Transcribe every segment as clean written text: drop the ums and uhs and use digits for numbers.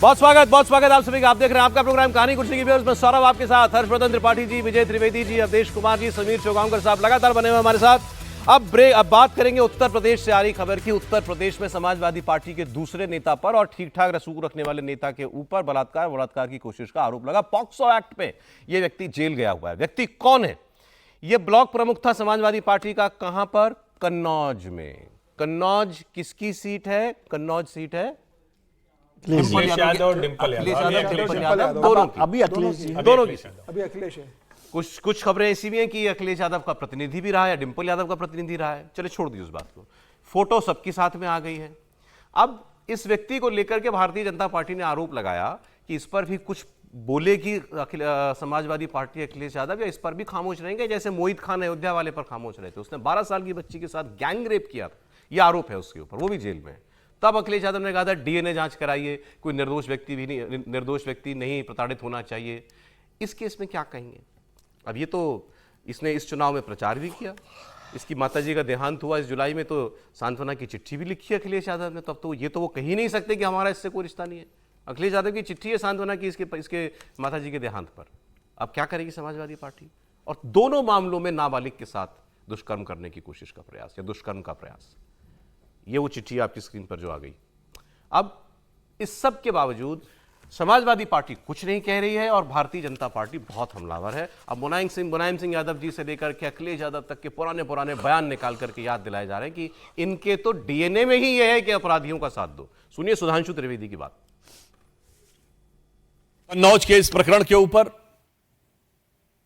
बहुत स्वागत आप सभी का। आप देख रहे हैं आपका प्रोग्राम कहानी कुर्सी की व्यूअर्स में सौरभ आपके साथ, हर्षवर्धन त्रिपाठी जी, विजय त्रिवेदी जी, अवधेश कुमार जी, समीर चौगांवकर साहब लगातार बने हुए हमारे साथ। अब बात करेंगे उत्तर प्रदेश से आ रही खबर की। उत्तर प्रदेश में समाजवादी पार्टी के दूसरे नेता पर और ठीक ठाक रसूख रखने वाले नेता के ऊपर बलात्कार की कोशिश का आरोप लगा। पॉक्सो एक्ट पे यह व्यक्ति जेल गया हुआ है। व्यक्ति कौन है? यह ब्लॉक प्रमुख था समाजवादी पार्टी का। कहां पर? कन्नौज में। कन्नौज किसकी सीट है? कन्नौज सीट है अखिलेश यादव और डिंपल यादव दोनों की। अभी अखिलेश जी दोनों की। अभी अखिलेश है। कुछ खबरें ऐसी भी हैं कि अखिलेश यादव का प्रतिनिधि भी रहा है, डिंपल यादव का प्रतिनिधि रहा है। चलिए छोड़ दीजिए उस बात को। फोटो सबके साथ में आ गई है। अब इस व्यक्ति को लेकर के भारतीय जनता पार्टी ने आरोप लगाया कि इस पर भी कुछ बोलेगी समाजवादी पार्टी अखिलेश यादव, या इस पर भी खामोश रहेंगे जैसे मोहित खान अयोध्या वाले पर खामोश रहे थे। उसने 12 साल की बच्ची के साथ गैंग रेप किया था, यह आरोप है उसके ऊपर, वो भी जेल में है। तब अखिलेश यादव ने कहा था डीएनए जांच कराइए, कोई निर्दोष व्यक्ति नहीं प्रताड़ित होना चाहिए। इस केस में क्या कहेंगे? अब ये तो इसने इस चुनाव में प्रचार भी किया। इसकी माताजी का देहांत हुआ इस जुलाई में, तो सांत्वना की चिट्ठी भी लिखी अखिलेश यादव ने। तब तो ये तो वो कह ही नहीं सकते कि हमारा इससे कोई रिश्ता नहीं है। अखिलेश यादव की चिट्ठी है सांत्वना की इसके माताजी के देहांत पर। अब क्या करेगी समाजवादी पार्टी? और दोनों मामलों में नाबालिग के साथ दुष्कर्म करने की कोशिश का प्रयास या दुष्कर्म का प्रयास। ये वो चिट्ठी आपकी स्क्रीन पर जो आ गई। अब इस सब के बावजूद समाजवादी पार्टी कुछ नहीं कह रही है और भारतीय जनता पार्टी बहुत हमलावर है। अब मुलायम सिंह यादव जी से लेकर के अखिलेश यादव तक के पुराने बयान निकाल करके याद दिलाए जा रहे हैं कि इनके तो डीएनए में ही यह है कि अपराधियों का साथ दो। सुनिए सुधांशु त्रिवेदी की बात। कन्नौज के इस प्रकरण के ऊपर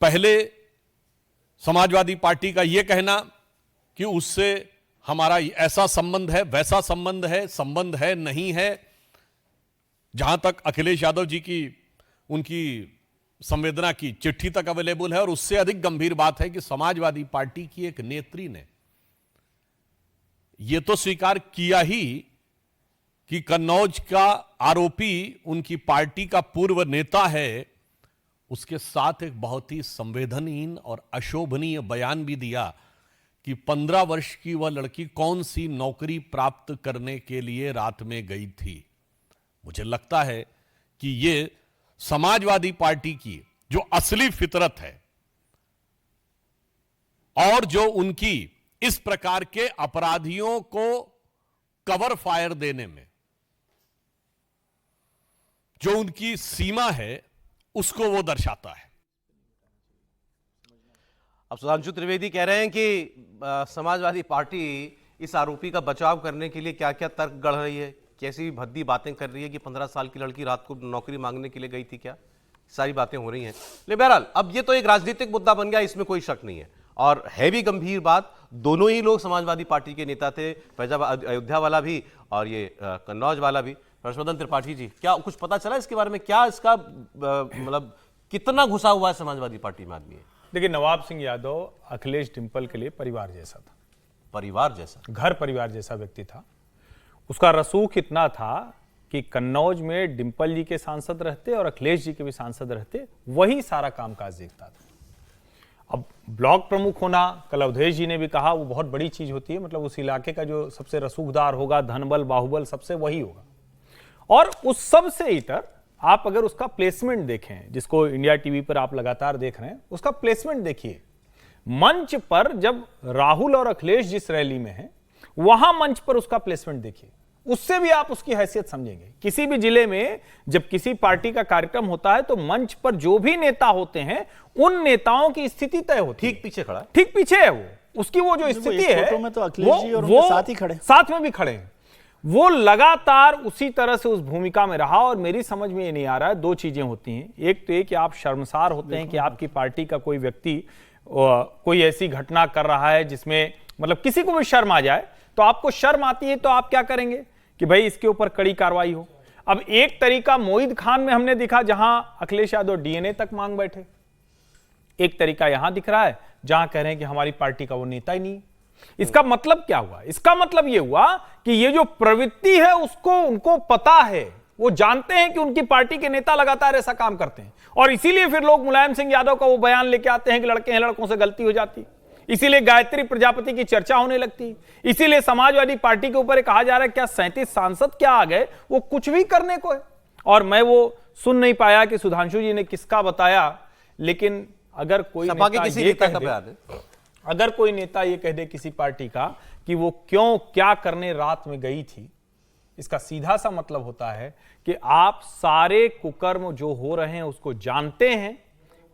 पहले समाजवादी पार्टी का यह कहना कि उससे हमारा ऐसा संबंध है, वैसा संबंध है नहीं है। जहां तक अखिलेश यादव जी की उनकी संवेदना की चिट्ठी तक अवेलेबल है, और उससे अधिक गंभीर बात है कि समाजवादी पार्टी की एक नेत्री ने यह तो स्वीकार किया ही कि कन्नौज का आरोपी उनकी पार्टी का पूर्व नेता है। उसके साथ एक बहुत ही संवेदनहीन और अशोभनीय बयान भी दिया कि 15 वर्ष की वह लड़की कौन सी नौकरी प्राप्त करने के लिए रात में गई थी। मुझे लगता है कि यह समाजवादी पार्टी की जो असली फितरत है और जो उनकी इस प्रकार के अपराधियों को कवर फायर देने में जो उनकी सीमा है, उसको वो दर्शाता है। अब सुधांशु त्रिवेदी कह रहे हैं कि समाजवादी पार्टी इस आरोपी का बचाव करने के लिए क्या क्या तर्क गढ़ रही है, कैसी भद्दी बातें कर रही है कि 15 साल की लड़की रात को नौकरी मांगने के लिए गई थी, क्या सारी बातें हो रही हैं। लेकिन बहरहाल अब ये तो एक राजनीतिक मुद्दा बन गया, इसमें कोई शक नहीं है और है भी गंभीर बात। दोनों ही लोग समाजवादी पार्टी के नेता थे, फैजाबाद अयोध्या वाला भी और ये कन्नौज वाला भी। हर्षवर्धन त्रिपाठी जी, क्या कुछ पता चला इसके बारे में? क्या इसका मतलब कितना घुसा हुआ है समाजवादी पार्टी में आदमी? देखिए, नवाब सिंह यादव अखिलेश डिंपल के लिए परिवार जैसा था। परिवार जैसा? घर परिवार जैसा व्यक्ति था। उसका रसूख इतना था कि कन्नौज में डिंपल जी के सांसद रहते और अखिलेश जी के भी सांसद रहते, वही सारा कामकाज देखता था। अब ब्लॉक प्रमुख होना, कल अवधेश जी ने भी कहा, वो बहुत बड़ी चीज होती है। मतलब उस इलाके का जो सबसे रसूखदार होगा, धनबल बाहुबल सबसे वही होगा। और उस सब से इतर आप अगर उसका प्लेसमेंट देखें, जिसको इंडिया टीवी पर आप लगातार देख रहे हैं, उसका प्लेसमेंट देखिए। मंच पर जब राहुल और अखिलेश जिस रैली में हैं, वहां मंच पर उसका प्लेसमेंट देखिए, उससे भी आप उसकी हैसियत समझेंगे। किसी भी जिले में जब किसी पार्टी का कार्यक्रम होता है तो मंच पर जो भी नेता होते हैं, उन नेताओं की स्थिति तय होती है। ठीक पीछे खड़ा है, ठीक पीछे है वो, उसकी वो जो स्थिति है, में तो अखिलेश जी और उनके साथ ही खड़े, साथ में भी खड़े हैं। वो लगातार उसी तरह से उस भूमिका में रहा। और मेरी समझ में ये नहीं आ रहा है, दो चीजें होती हैं। एक तो ये कि आप शर्मसार होते हैं कि आपकी पार्टी का कोई व्यक्ति कोई ऐसी घटना कर रहा है जिसमें मतलब किसी को भी शर्म आ जाए, तो आपको शर्म आती है तो आप क्या करेंगे कि भाई इसके ऊपर कड़ी कार्रवाई हो। अब एक तरीका मोहित खान में हमने दिखा, जहां अखिलेश यादव डीएनए तक मांग बैठे। एक तरीका यहां दिख रहा है जहां कह रहे हैं कि हमारी पार्टी का वो नेता ही नहीं। इसका मतलब क्या हुआ? इसका मतलब यह हुआ कि ये जो प्रवृत्ति है उसको उनको पता है, वो जानते हैं कि उनकी पार्टी के नेता लगातार ऐसा काम करते हैं, और इसीलिए फिर लोग मुलायम सिंह यादव का वो बयान लेके आते हैं कि लड़के हैं, लड़कों से गलती हो जाती। इसीलिए गायत्री प्रजापति की चर्चा होने लगती, इसीलिए समाजवादी पार्टी के ऊपर कहा जा रहा है क्या 37 सांसद क्या आ गए, वो कुछ भी करने को है। और मैं वो सुन नहीं पाया कि सुधांशु जी ने किसका बताया, लेकिन अगर कोई सपा के नेता किसी ये नेता कह का दे, बयान है, अगर कोई नेता ये कह दे किसी पार्टी का कि वो क्यों क्या करने रात में गई थी, इसका सीधा सा मतलब होता है कि आप सारे कुकर्म जो हो रहे हैं उसको जानते हैं,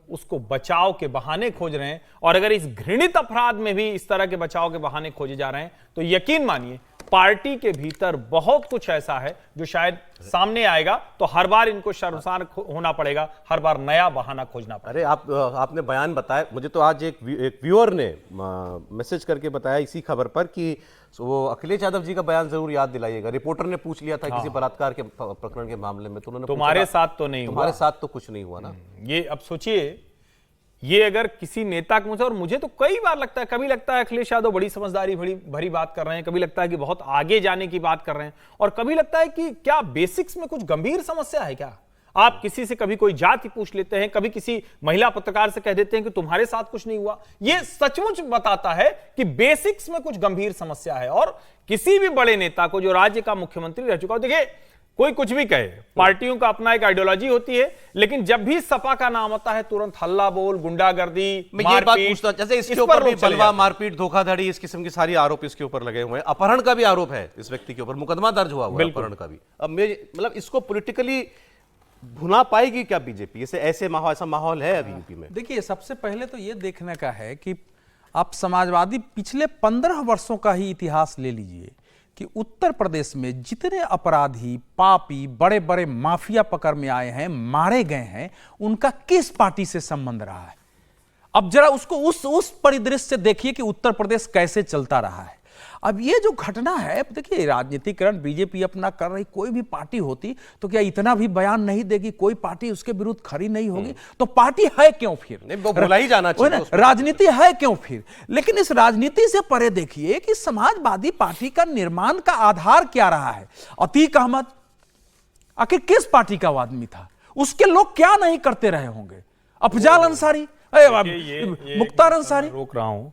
उसको बचाव के बहाने खोज रहे हैं। और अगर इस घृणित अपराध में भी इस तरह के बचाव के बहाने खोजे जा रहे हैं तो यकीन मानिए पार्टी के भीतर बहुत कुछ ऐसा है जो शायद सामने आएगा, तो हर बार इनको शर्मसार होना पड़ेगा, हर बार नया बहाना खोजना पड़ेगा। अरे आपने बयान बताया, मुझे तो आज एक व्यूअर ने मैसेज करके बताया इसी खबर पर कि वो अखिलेश यादव जी का बयान जरूर याद दिलाइएगा। रिपोर्टर ने पूछ लिया था किसी बलात्कार के प्रकरण के मामले में, तो उन्होंने तुम्हारे साथ तो नहीं हुआ, तुम्हारे साथ तो कुछ नहीं हुआ ना। ये अब सोचिए, ये अगर किसी नेता के मुंह से, और मुझे तो कई बार लगता है, कभी लगता है अखिलेश यादव बड़ी समझदारी भरी बात कर रहे हैं, कभी लगता है कि बहुत आगे जाने की बात कर रहे हैं, और कभी लगता है कि क्या बेसिक्स में कुछ गंभीर समस्या है क्या। आप किसी से कभी कोई जाति पूछ लेते हैं, कभी किसी महिला पत्रकार से कह देते हैं कि तुम्हारे साथ कुछ नहीं हुआ। यह सचमुच बताता है कि बेसिक्स में कुछ गंभीर समस्या है। और किसी भी बड़े नेता को जो राज्य का मुख्यमंत्री रह चुका हो, देखिए कोई कुछ भी कहे, पार्टियों का अपना एक आइडियोलॉजी होती है, लेकिन जब भी सपा का नाम आता है तुरंत हल्ला बोल, गुंडागर्दी, मैं ये बात पूछता, जैसे इसके ऊपर भी बलवा, मारपीट, धोखाधड़ी, इस किस्म के सारे आरोप इसके ऊपर लगे हुए हैं। अपहरण का भी आरोप है इस व्यक्ति के ऊपर, मुकदमा दर्ज हुआ है अपहरण का भी। अब मतलब इसको पॉलिटिकली भुना पाएगी क्या बीजेपी? ऐसा माहौल है अभी यूपी में? देखिए, सबसे पहले तो ये देखने का है कि आप समाजवादी पिछले 15 वर्षों का ही इतिहास ले लीजिए कि उत्तर प्रदेश में जितने अपराधी, पापी, बड़े बड़े माफिया पकड़ में आए हैं, मारे गए हैं, उनका किस पार्टी से संबंध रहा है। अब जरा उसको उस परिदृश्य से देखिए कि उत्तर प्रदेश कैसे चलता रहा है। अब ये जो घटना है, देखिए राजनीतिकरण बीजेपी अपना कर रही, कोई भी पार्टी होती तो क्या इतना भी बयान नहीं देगी, कोई पार्टी उसके विरुद्ध खड़ी नहीं होगी, तो पार्टी है क्यों फिर? वो बोला ही जाना चाहिए, राजनीति है क्यों फिर? लेकिन इस राजनीति से परे देखिए कि समाजवादी पार्टी का निर्माण का आधार क्या रहा है। अतीक अहमद आखिर किस पार्टी का आदमी था? उसके लोग क्या नहीं करते रहे होंगे? अफजाल अंसारी, मुख्तार अंसारी। रोक रहा हूं,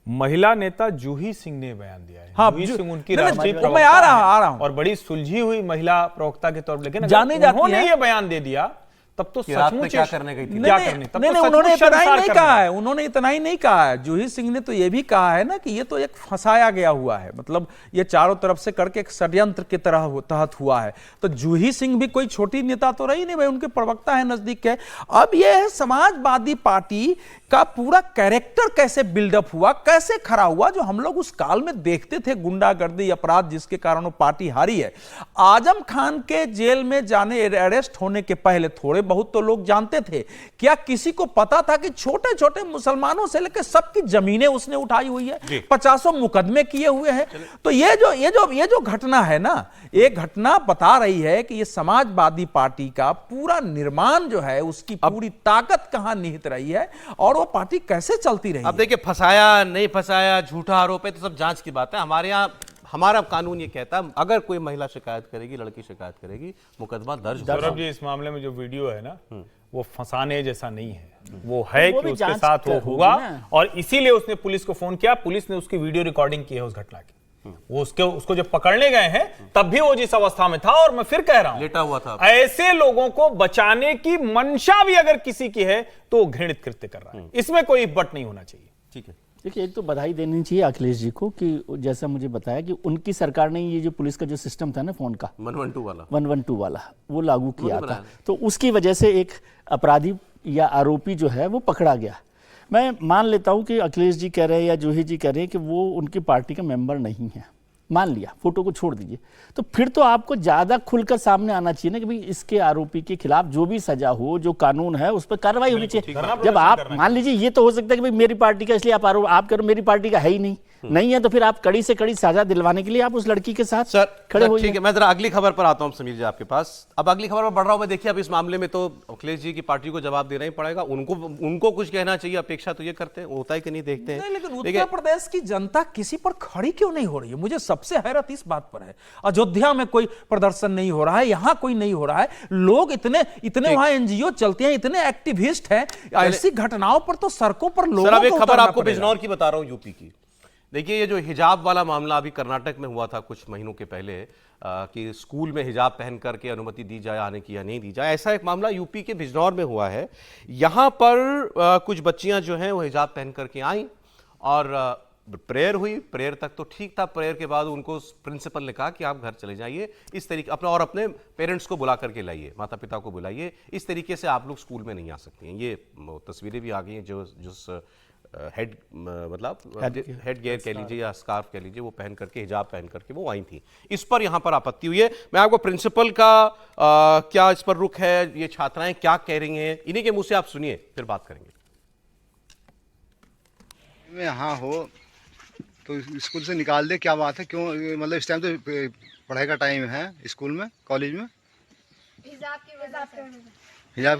महिला नेता जूही सिंह ने बयान दिया है। हाँ, जूही सिंह उनकी मैं राष्ट्रीय आ प्रवक्ता रहा हूं और बड़ी सुलझी हुई महिला प्रवक्ता के तौर पर, लेकिन जाने जाती है। उन्होंने ये बयान दे दिया तब तो सचमुच क्या करने गई थी? नहीं, उन्होंने इतना ही नहीं कहा है, उन्होंने इतना ही नहीं कहा है। जूही सिंह ने तो ये भी कहा है ना कि ये तो एक फंसाया गया हुआ है, मतलब ये चारों तरफ से करके एक षड्यंत्र की तरह तहत हुआ है। तो जूही सिंह भी कोई छोटी नेता तो रही नहीं भाई, उनके प्रवक्ता है, नजदीक है। अब ये है समाजवादी पार्टी का पूरा कैरेक्टर कैसे बिल्डअप हुआ, कैसे खड़ा हुआ, जो हम लोग उस काल में देखते थे, गुंडागर्दी, अपराध, जिसके कारण वो पार्टी हारी है। आजम खान के जेल में जाने, अरेस्ट होने के पहले थोड़े बहुत तो लोग जानते थे, क्या किसी को पता था कि छोटे छोटे मुसलमानों से लेकर सबकी जमीनें उसने उठाई हुई है, 50 मुकदमे किए हुए हैं। तो ये जो घटना है ना, एक घटना बता रही है कि ये समाजवादी पार्टी का पूरा निर्माण जो है, उसकी पूरी ताकत कहां निहित रही है और वो पार्टी कैसे चलती रही। अब देखिए, फंसाया नहीं फंसाया, झूठा आरोप है, तो सब जांच की बात है। हमारे यहाँ हमारा कानून ये कहता है, अगर कोई महिला शिकायत करेगी, लड़की शिकायत करेगी, मुकदमा दर्ज होगा। सौरभ जी, इस मामले में जो वीडियो है ना, वो फंसाने जैसा नहीं है, वो है कि उसके साथ वो हुआ और इसीलिए उसने पुलिस को फोन किया, पुलिस ने उसकी वीडियो रिकॉर्डिंग की है उस घटना की। वो उसको जब पकड़ने गए हैं तब भी वो जिस अवस्था में था, और मैं फिर कह रहा हूं, लेटा हुआ था। ऐसे लोगों को बचाने की मंशा भी अगर किसी की है तो घृणित कृत्य कर रहा है, इसमें कोई बट नहीं होना चाहिए। ठीक है, देखिए, एक तो बधाई देनी चाहिए अखिलेश जी को कि जैसा मुझे बताया कि उनकी सरकार ने ये जो पुलिस का जो सिस्टम था ना, फोन का 112 वाला वो लागू किया था, तो उसकी वजह से एक अपराधी या आरोपी जो है वो पकड़ा गया। मैं मान लेता हूं कि अखिलेश जी कह रहे हैं या जूही जी कह रहे हैं कि वो उनकी पार्टी का मेंबर नहीं है, मान लिया, फोटो को छोड़ दीजिए, तो फिर तो आपको ज्यादा खुलकर सामने आना चाहिए ना कि भाई इसके आरोपी के खिलाफ जो भी सजा हो, जो कानून है उस पर कार्रवाई होनी चाहिए। जब आप मान लीजिए, ये तो हो सकता है कि भाई मेरी पार्टी का, इसलिए आप करो, मेरी पार्टी का है ही नहीं, नहीं है तो फिर आप कड़ी से कड़ी सजा दिलवाने के लिए आप उस लड़की के साथ खड़े सर होइए। ठीक है, मैं जरा अगली खबर पर आता हूं समीर जी आपके पास। अब अगली खबर पर बढ़ रहा हूं मैं। देखिए अब इस मामले में तो अखिलेश जी की पार्टी को जवाब देना ही पड़ेगा, उनको कुछ कहना चाहिए, अपेक्षा तो ये करते हैं, होता है कि नहीं देखते हैं। नहीं, लेकिन उत्तर प्रदेश की जनता किसी पर खड़ी क्यों नहीं हो रही है? मुझे सबसे हैरत इस बात पर है। अयोध्या में कोई प्रदर्शन नहीं हो रहा है, यहां कोई नहीं हो रहा है, लोग इतने वहां एनजीओ चलते हैं, इतने एक्टिविस्ट हैं, ऐसी घटनाओं पर तो सड़कों पर लोगों सर अब एक को खबर उतरना आपको पड़ेगा। बिजनौर की बता रहा हूं, यूपी की। देखिए ये जो हिजाब वाला मामला अभी कर्नाटक में हुआ था कुछ महीनों के पहले, कि स्कूल में हिजाब पहन करके अनुमति दी जाए आने की या नहीं दी जाए, ऐसा एक मामला यूपी के बिजनौर में हुआ है। यहां पर कुछ बच्चियां जो हैं वो हिजाब पहन करके आई और प्रेयर हुई। प्रेयर तक तो ठीक था, प्रेयर के बाद उनको प्रिंसिपल ने कहा कि आप घर चले जाइए, इस तरीके अपने पेरेंट्स को बुला करके लाइए, माता पिता को बुलाइए, इस तरीके से आप लोग स्कूल में नहीं आ सकते हैं। ये तस्वीरें भी आ गई हैं जो हेड हेड गियर कह लीजिए या स्कार्फ कह लीजिए, वो पहन करके, हिजाब पहन करके वो आई थी। इस पर यहाँ पर आपत्ति हुई है। मैं आपको प्रिंसिपल का क्या इस पर रुख है, ये छात्राएं क्या कह रही हैं, इन्हीं के मुंह से आप सुनिए, फिर बात करेंगे। में यहाँ हो तो स्कूल से निकाल दे, क्या बात है? क्यों मतलब इस टाइम तो पढ़ाई का टाइम है, स्कूल में कॉलेज में हिजाब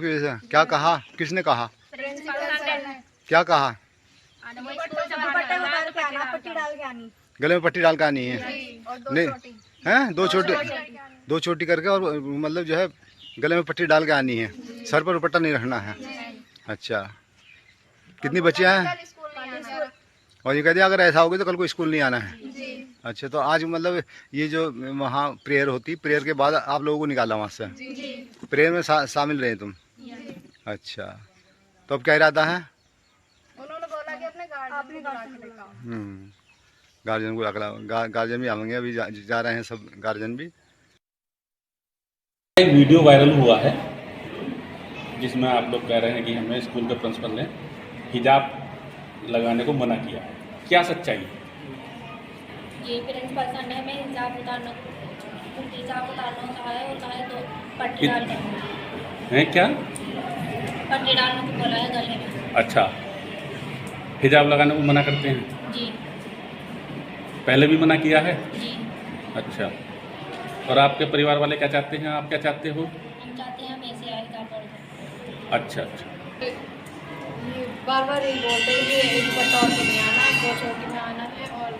की वजह से क्या कहा, किसने कहा, क्या कहा? गले में पट्टी डाल के आनी है, नहीं है? दो छोटी करके और मतलब जो है गले में पट्टी डाल के आनी है, सर पर दुपट्टा नहीं रखना है। अच्छा, कितनी बच्चियां हैं? और ये कह दिया अगर ऐसा होगा तो कल को स्कूल नहीं आना है। अच्छा, तो आज मतलब ये जो वहाँ प्रेयर होती, प्रेयर के बाद आप लोगों को निकाला वहाँ से, प्रेयर में शामिल रहे तुम? अच्छा, तो अब क्या इरादा है? उन्होंने बोला कि अपने गार्जियन गार्जियन को अगला गार्जियन भी आएंगे, अभी जा रहे हैं सब गार्जियन भी। एक वीडियो वायरल हुआ है जिसमें आप लोग कह रहे हैं कि हमें स्कूल के प्रिंसिपल ने हिजाब लगाने को मना किया है, क्या सच्चाई है? ये प्रिंसिपल सर ने हमें हिजाब उतारना कहा है और कहा है तो पट्टी डालने हैं, क्या पट्टी डालने को बोला है गले में। अच्छा, हिजाब लगाने को मना करते हैं? जी। पहले भी मना किया है? जी। अच्छा, और आपके परिवार वाले क्या चाहते हैं, आप क्या चाहते हो? हम चाहते हैं हम ऐसे आएगा पढ़। अच्छा अच्छा, बार बार यही बोलते हैं कि एक बतौर में नहीं आना है, 2 छोटी में आना है और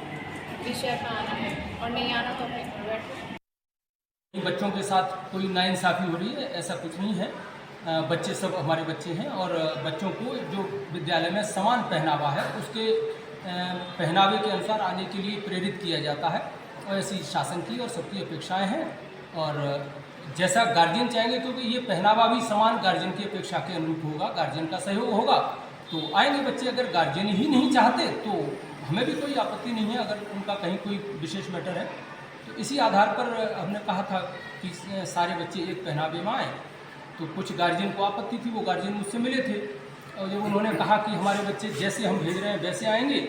विषय में आना है, और नहीं आना तो अपने घर बैठो। बच्चों के साथ कोई नाइंसाफ़ी हो रही है, ऐसा कुछ नहीं है। बच्चे सब हमारे बच्चे हैं और बच्चों को जो विद्यालय में समान पहनावा है उसके पहनावे के अनुसार आने के लिए प्रेरित किया जाता है, और ऐसी शासन की और सबकी अपेक्षाएं हैं। और जैसा गार्जियन चाहेंगे तो ये पहनावा भी समान गार्जियन की अपेक्षा के अनुरूप होगा, गार्जियन का सहयोग होगा तो आएंगे बच्चे। अगर गार्जियन ही नहीं चाहते तो हमें भी कोई आपत्ति नहीं है, अगर उनका कहीं कोई विशेष मैटर है तो इसी आधार पर हमने कहा था कि सारे बच्चे एक पहनावे में आए। तो कुछ गार्जियन को आपत्ति थी, वो गार्जियन मुझसे मिले थे और जब उन्होंने कहा कि हमारे बच्चे जैसे हम भेज रहे हैं वैसे आएंगे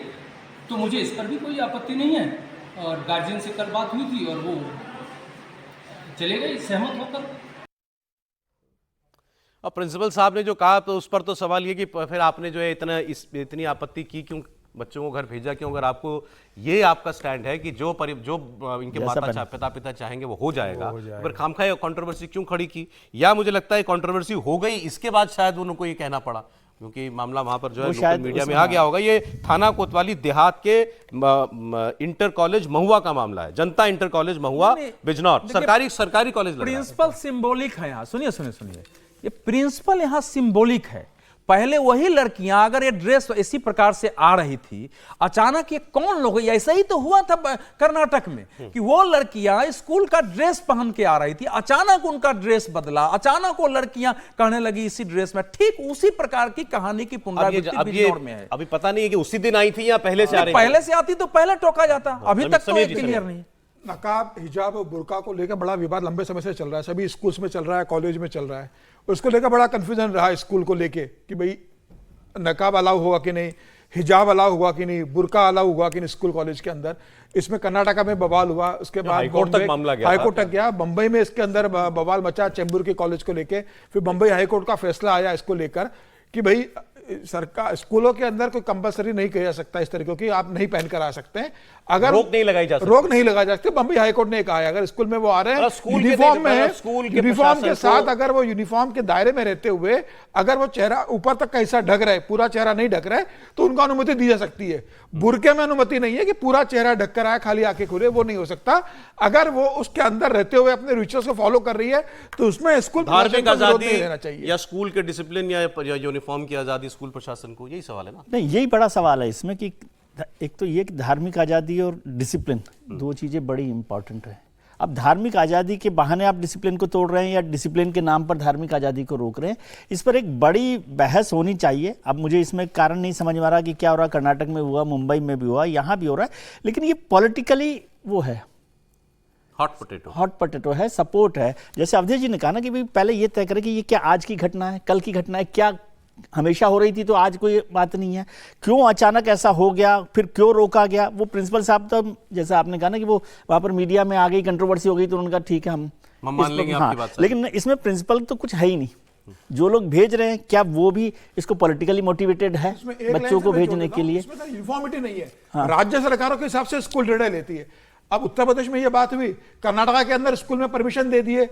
तो मुझे इस पर भी कोई आपत्ति नहीं है। और गार्जियन से कल बात हुई थी और वो चले गए सहमत होकर। अब प्रिंसिपल साहब ने जो कहा तो उस पर तो सवाल ये कि फिर आपने जो है इतनी आपत्ति की क्यों, बच्चों को घर भेजा क्यों? अगर आपको ये आपका स्टैंड है कि जो इनके पिता चाहेंगे वो हो जाएगा, फिर खामखा कंट्रोवर्सी क्यों खड़ी की? या मुझे लगता है कंट्रोवर्सी हो गई इसके बाद शायद उनको ये कहना पड़ा, क्योंकि मामला वहां पर जो है लोकल मीडिया में आ गया होगा। ये थाना कोतवाली देहात के इंटर कॉलेज महुआ का मामला है, जनता इंटर कॉलेज महुआ बिजनौर, सरकारी कॉलेज। प्रिंसिपल सिंबॉलिक है यहाँ, सुनिए, ये प्रिंसिपल यहाँ सिंबॉलिक है। पहले वही लड़कियां अगर ये ड्रेस इसी प्रकार से आ रही थी, अचानक ये कौन लोग, ऐसा ही तो हुआ था कर्नाटक में कि वो लड़कियां स्कूल का ड्रेस पहन के आ रही थी, अचानक उनका ड्रेस बदला, अचानक वो लड़कियां कहने लगी इसी ड्रेस में। ठीक उसी प्रकार की कहानी की पुनरावृत्ति बिजनौर में है। अभी पता नहीं है कि उसी दिन आई थी या पहले से आ रही थी। पहले से आती तो पहले टोका जाता, अभी तक तो क्लियर नहीं। नकाब, हिजाब और बुर्का को लेकर बड़ा विवाद लंबे समय से चल रहा है, सभी स्कूल्स में चल रहा है, कॉलेज में चल रहा है। उसको लेकर बड़ा कंफ्यूजन रहा स्कूल को लेके कि भाई नकाब अलाउ होगा कि नहीं, हिजाब अलाउ हुआ कि नहीं, बुर्का अलाउ हुआ कि नहीं स्कूल कॉलेज के अंदर। इसमें कर्नाटका में बवाल हुआ, उसके बाद हाईकोर्ट तक गया, बंबई में इसके अंदर बवाल मचा चेंबूर के कॉलेज को लेके। फिर बंबई हाईकोर्ट का फैसला आया इसको लेकर कि भाई सरकार स्कूलों के अंदर कोई कंपलसरी नहीं किया जा सकता इस तरीके की, आप नहीं पहन कर आ सकते हैं। अगर रोक नहीं लगाई जा सकती, रोक नहीं लगा सकती। बम्बई हाईकोर्ट ने कहा है अगर स्कूल में वो आ रहे हैं यूनिफॉर्म में है, यूनिफॉर्म के साथ अगर वो यूनिफॉर्म के दायरे में रहते हुए अगर वो चेहरा ऊपर तक का हिस्सा ढक रहा है, पूरा चेहरा नहीं ढक रहा है, तो उनको अनुमति दी जा सकती है। बुरके में अनुमति नहीं है कि पूरा चेहरा ढक कर आए खाली आंखें खुले, वो नहीं हो सकता। अगर वो उसके अंदर रहते हुए अपने रिचुअल्स को फॉलो कर रही है तो उसमें स्कूल धार्मिक आजादी देना चाहिए या स्कूल के डिसिप्लिन या यूनिफॉर्म की आजादी स्कूल प्रशासन को, यही सवाल है ना। नहीं, यही बड़ा सवाल है इसमें कि एक तो ये कि धार्मिक आज़ादी और डिसिप्लिन दो चीज़ें बड़ी इंपॉर्टेंट है। अब धार्मिक आज़ादी के बहाने आप डिसिप्लिन को तोड़ रहे हैं या डिसिप्लिन के नाम पर धार्मिक आज़ादी को रोक रहे हैं, इस पर एक बड़ी बहस होनी चाहिए। अब मुझे इसमें कारण नहीं समझ में आ रहा कि क्या हो रहा, कर्नाटक में हुआ, मुंबई में भी हुआ, यहाँ भी हो रहा है, लेकिन ये पॉलिटिकली वो है, हॉट पोटैटो है, सपोर्ट है। जैसे अवधेश जी ने कहा ना कि भाई पहले ये तय करें कि ये क्या आज की घटना है, कल की घटना है, क्या हमेशा हो रही थी तो आज कोई बात नहीं है, क्यों अचानक ऐसा हो गया, फिर क्यों रोका गया। वो प्रिंसिपल साहब तो जैसा आपने कहा ना कि वो वहाँ पर मीडिया में आ गई, कंट्रोवर्सी हो गई, तो उन्होंने कहा ठीक है हम मान लेंगे आपकी बात, लेकिन इसमें प्रिंसिपल तो कुछ है ही नहीं। जो लोग भेज रहे हैं क्या वो भी इसको पॉलिटिकली मोटिवेटेड है बच्चों को भेजने के लिए? यूनिफॉर्मिटी नहीं है, राज्य सरकारों के हिसाब से स्कूल निर्णय लेती है। अब उत्तर प्रदेश में ये बात हुई, कर्नाटक के अंदर स्कूल में परमिशन दे दिए।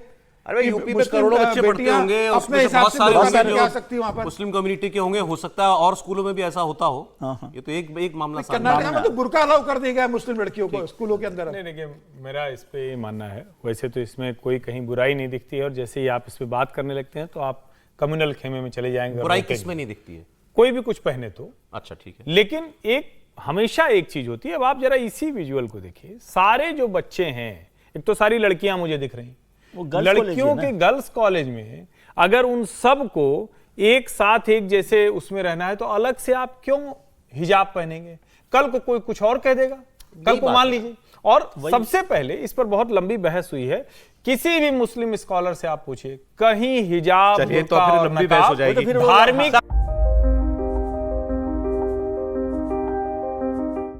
अरे यूपी में करोड़ों बच्चे पढ़ते होंगे, उसमें से बहुत सारे मुस्लिम कम्युनिटी के होंगे, हो सकता है और स्कूलों में भी ऐसा होता हो। ये तो एक मामला कर्नाटक में तो बुर्का अलाउ कर दिया गया मुस्लिम लड़कियों को स्कूलों के अंदर। नहीं, देखिए मेरा इस पे ये मानना है, वैसे तो इसमें कोई कहीं बुराई नहीं दिखती है, और जैसे ही आप इस पे बात करने लगते हैं तो आप कम्युनल खेमे में चले जाएंगे। बुराई किसमें नहीं दिखती है? कोई भी कुछ पहने तो अच्छा ठीक है, लेकिन एक हमेशा एक चीज होती है। अब आप जरा इसी विजुअल को देखिए, सारे जो बच्चे हैं, एक तो सारी लड़कियां मुझे दिख रही, लड़कियों के गर्ल्स कॉलेज में अगर उन सब को एक साथ एक जैसे उसमें रहना है तो अलग से आप क्यों हिजाब पहनेंगे? कल को कोई कुछ और कह देगा, कल को मान लीजिए। और सबसे पहले इस पर बहुत लंबी बहस हुई है, किसी भी मुस्लिम स्कॉलर से आप पूछिए, कहीं हिजाब चलिए तो फिर लंबी बहस हो जाएगी। धार्मिक